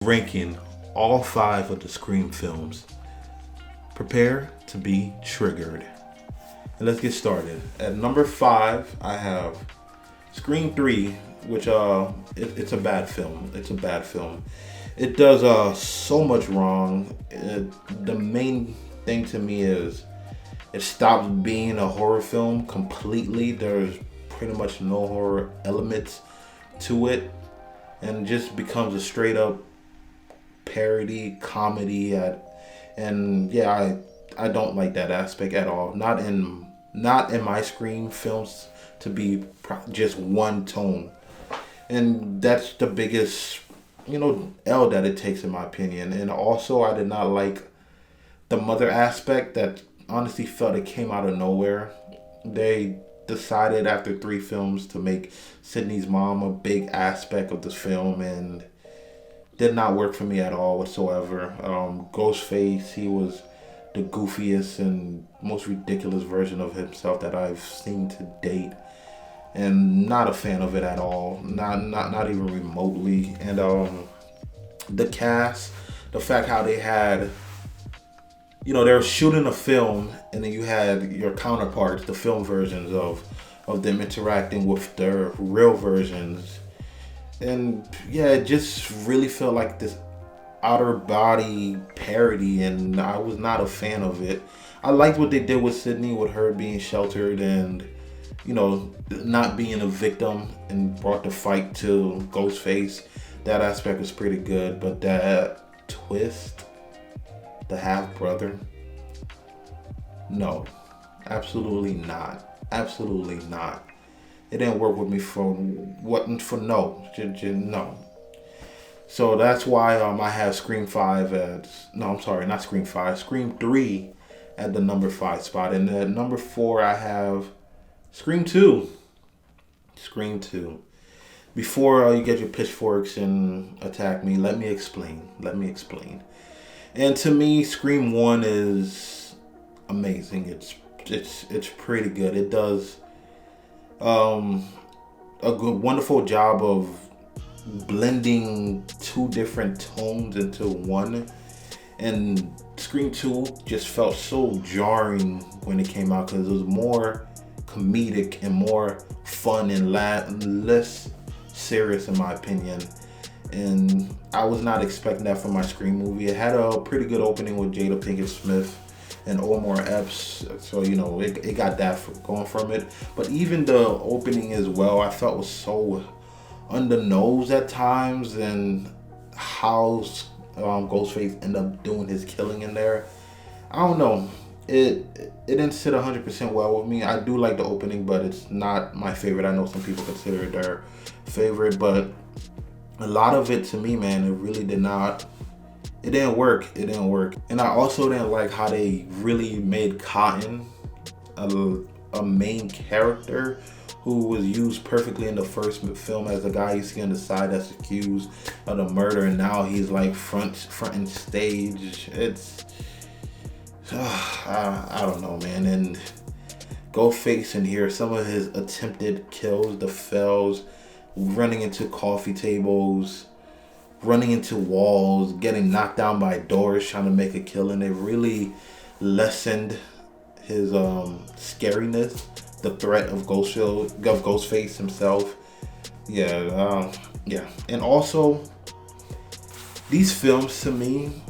ranking all five of the Scream films. Prepare to be triggered. And let's get started. At number five, I have Scream 3, which it's a bad film. It's a bad film. It does so much wrong. The main thing to me is it stops being a horror film completely. There's pretty much no horror elements to it, and just becomes a straight up parody comedy. And yeah, I don't like that aspect at all. Not in my Scream films to be just one tone, and that's the biggest L that it takes in my opinion. And also, I did not like the mother aspect. That honestly felt it came out of nowhere. They decided after three films to make Sidney's mom a big aspect of this film, and did not work for me at all whatsoever. Ghostface, he was the goofiest and most ridiculous version of himself that I've seen to date, and not a fan of it at all. Not even remotely. And the cast, the fact how they had, they were shooting a film, and then you had your counterparts, the film versions of them interacting with their real versions. And yeah, it just really felt like this outer body parody, and I was not a fan of it. I liked what they did with Sidney, with her being sheltered and not being a victim, and brought the fight to Ghostface. That aspect was pretty good, but that twist, the half brother, no, absolutely not. Absolutely not. It didn't work with me for no. No. So that's why I have Scream 5 not Scream 5, Scream 3 at the number 5 spot. And at number 4 I have Scream 2. Scream 2. Before you get your pitchforks and attack me, let me explain. And to me, Scream 1 is amazing. It's pretty good. It does a good, wonderful job of blending two different tones into one. And Scream 2 just felt so jarring when it came out, because it was more comedic and more fun and less serious in my opinion. And I was not expecting that from my Scream movie. It had a pretty good opening with Jada Pinkett Smith and Omar Epps, so it got that going from it. But even the opening as well, I felt was so on the nose at times, and how Ghostface ended up doing his killing in there. I don't know. It didn't sit 100% well with me. I do like the opening, but it's not my favorite. I know some people consider it their favorite, but a lot of it to me, man, it really did not. It didn't work. And I also didn't like how they really made Cotton a main character who was used perfectly in the first film as the guy you see on the side that's accused of the murder, and now he's like front and stage. It's I don't know, man. And Ghostface in here, some of his attempted kills, the fells, running into coffee tables, running into walls, getting knocked down by doors, trying to make a killing. It really lessened his scariness, the threat of Ghostface himself. Yeah. And also, these films to me,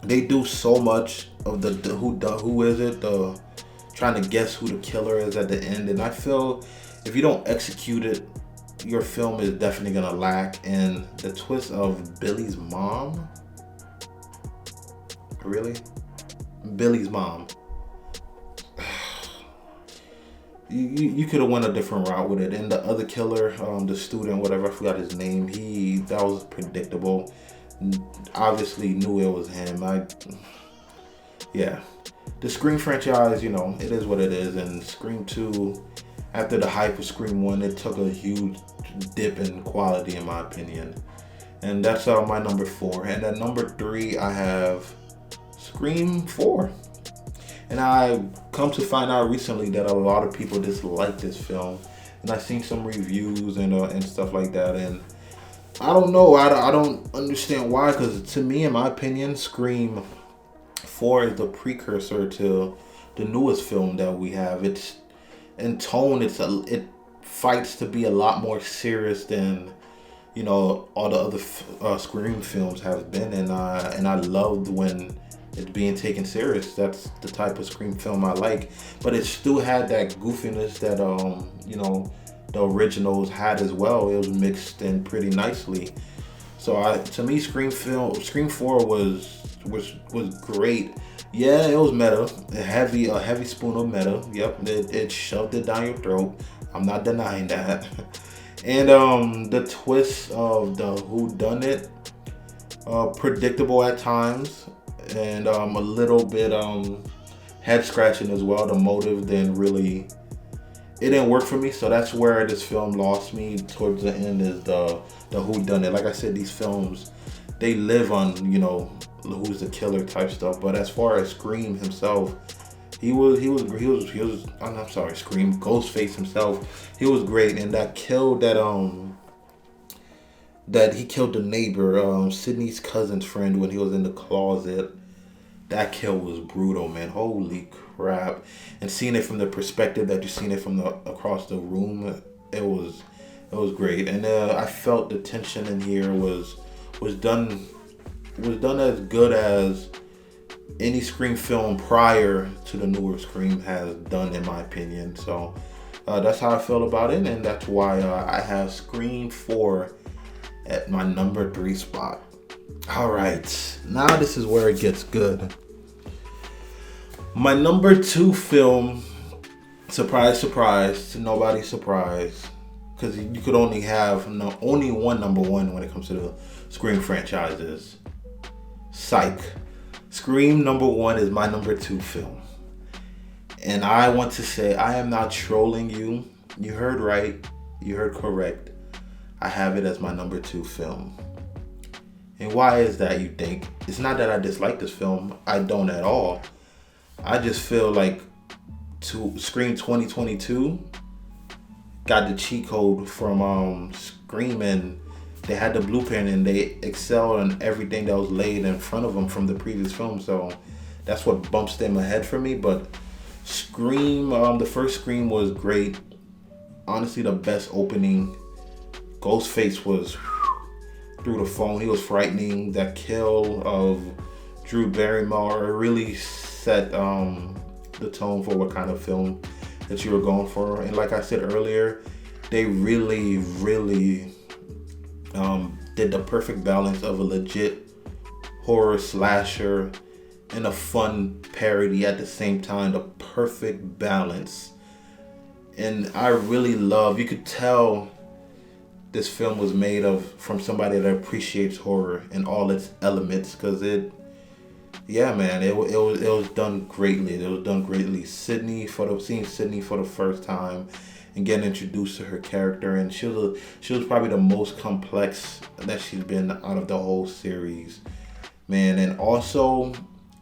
they do so much of the who is it, the trying to guess who the killer is at the end. And I feel if you don't execute it, your film is definitely gonna lack. And the twist of Billy's mom, really, Billy's mom, you could have went a different route with it. And the other killer, the student, whatever, I forgot his name, that was predictable. Obviously knew it was him. The Scream franchise, it is what it is. And Scream 2, after the hype of Scream 1, it took a huge dip in quality in my opinion. And that's my number 4. And at number 3, I have Scream 4. And I come to find out recently that a lot of people dislike this film. And I've seen some reviews and stuff like that. And I don't know. I don't understand why. Because to me, in my opinion, Scream 4 is the precursor to the newest film that we have. It's in tone. It fights to be a lot more serious than all the other Scream films have been, and I loved when it's being taken serious. That's the type of Scream film I like, but it still had that goofiness that the originals had as well. It was mixed in pretty nicely. So to me, Scream 4 was great. Yeah, it was meta, a heavy spoon of meta. Yep, it shoved it down your throat. I'm not denying that. And the twist of the whodunit, predictable at times, and a little bit head scratching as well. The motive it didn't work for me, so that's where this film lost me towards the end, is the whodunit. Like I said, these films, they live on who's the killer type stuff. But as far as Scream himself, he was I'm sorry, Scream, Ghostface himself, he was great. And that he killed the neighbor, Sidney's cousin's friend, when he was in the closet. That kill was brutal, man. Holy crap. And seeing it from the perspective that you've seen it from across the room, it was great. And I felt the tension in here was done as good as any Scream film prior to the newer Scream has done, in my opinion. So that's how I feel about it, and that's why I have Scream 4 at my number 3 spot. All right, now this is where it gets good. My number 2 film, surprise, surprise, to nobody's surprise, because you could only have only one number 1 when it comes to the Scream franchises. Psych. Scream number 1 is my number 2 film. And I want to say, I am not trolling you. You heard right. You heard correct. I have it as my number 2 film. And why is that, you think? It's not that I dislike this film. I don't at all. I just feel like Scream 2022 got the cheat code from Scream, and they had the blueprint and they excelled on everything that was laid in front of them from the previous film. So that's what bumps them ahead for me. But Scream, the first Scream was great. Honestly, the best opening. Ghostface was through the phone. He was frightening. That kill of Drew Barrymore really set the tone for what kind of film that you were going for. And like I said earlier, they really did the perfect balance of a legit horror slasher and a fun parody at the same time. The perfect balance. And I really love, you could tell this film was made from somebody that appreciates horror and all its elements, because it was done greatly. It was done greatly. Seeing Sidney for the first time and getting introduced to her character, and she was probably the most complex that she's been out of the whole series, man. And also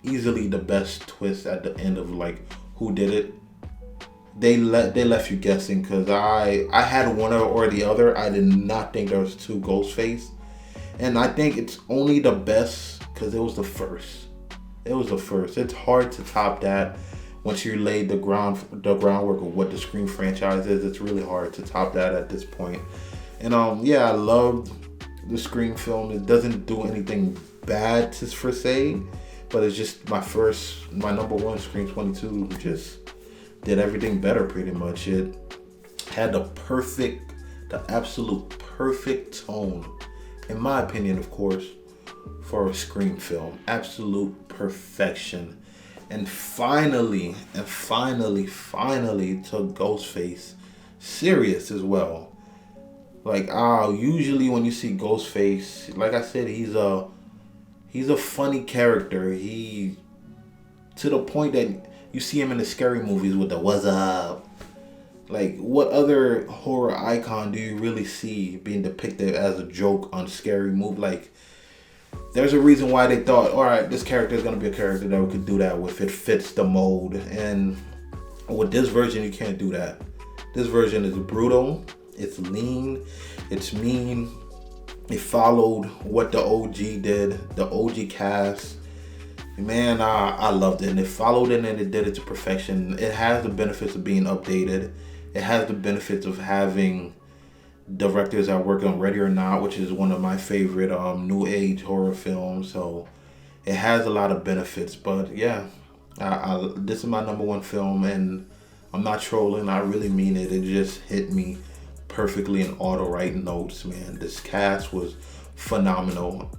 easily the best twist at the end of like who did it. They left you guessing, because I had one or the other. I did not think there was 2 Ghostface, and I think it's only the best because it was the first. It's hard to top that. Once you laid the groundwork of what the Scream franchise is, it's really hard to top that at this point. And I loved the Scream film. It doesn't do anything bad per se, but it's just my number 1, Scream 22, just did everything better pretty much. It had the absolute perfect tone, in my opinion, of course, for a Scream film. Absolute perfection. And finally took Ghostface serious as well. Like, usually when you see Ghostface, like I said, he's a funny character. He, to the point that you see him in the scary movies with the "what's up." Like, what other horror icon do you really see being depicted as a joke on scary movie? Like, there's a reason why they thought, all right, this character is going to be a character that we could do that with. It fits the mold. And with this version, you can't do that. This version is brutal. It's lean. It's mean. It followed what the OG did, the OG cast. Man, I loved it, and it followed it, and it did it to perfection. It has the benefits of being updated. It has the benefits of having directors that work on Ready or Not, which is one of my favorite new age horror films. So it has a lot of benefits. But yeah, this is my number one film, and I'm not trolling. I really mean it. It just hit me perfectly in all the right notes, man. This cast was phenomenal.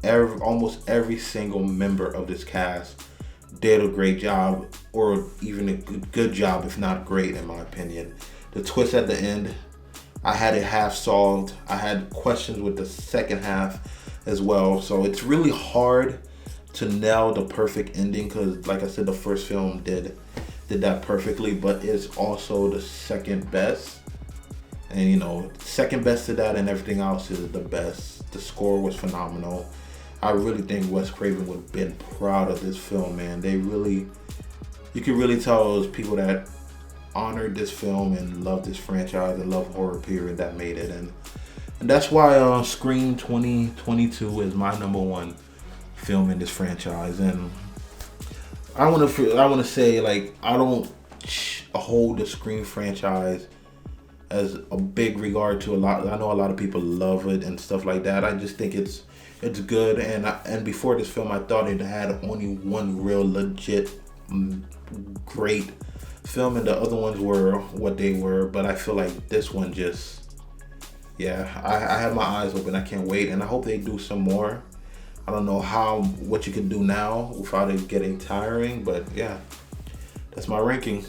Almost every single member of this cast did a great job, or even a good job, if not great, in my opinion. The twist at the end, I had it half solved. I had questions with the second half as well. So it's really hard to nail the perfect ending because, like I said, the first film did that perfectly, but it's also the second best. And second best to that, and everything else is the best. The score was phenomenal. I really think Wes Craven would have been proud of this film, man. You could really tell those people that honored this film and love this franchise and love horror period that made it, and that's why Scream 2022 is my number one film in this franchise. And I want to say, like, I don't hold the Scream franchise as a big regard to a lot. I know a lot of people love it and stuff like that. I just think it's good, and before this film, I thought it had only one real legit great film, and the other ones were what they were. But I feel like this one just, yeah, I have my eyes open. I can't wait, and I hope they do some more. I don't know what you can do now without it getting tiring, but yeah, that's my ranking.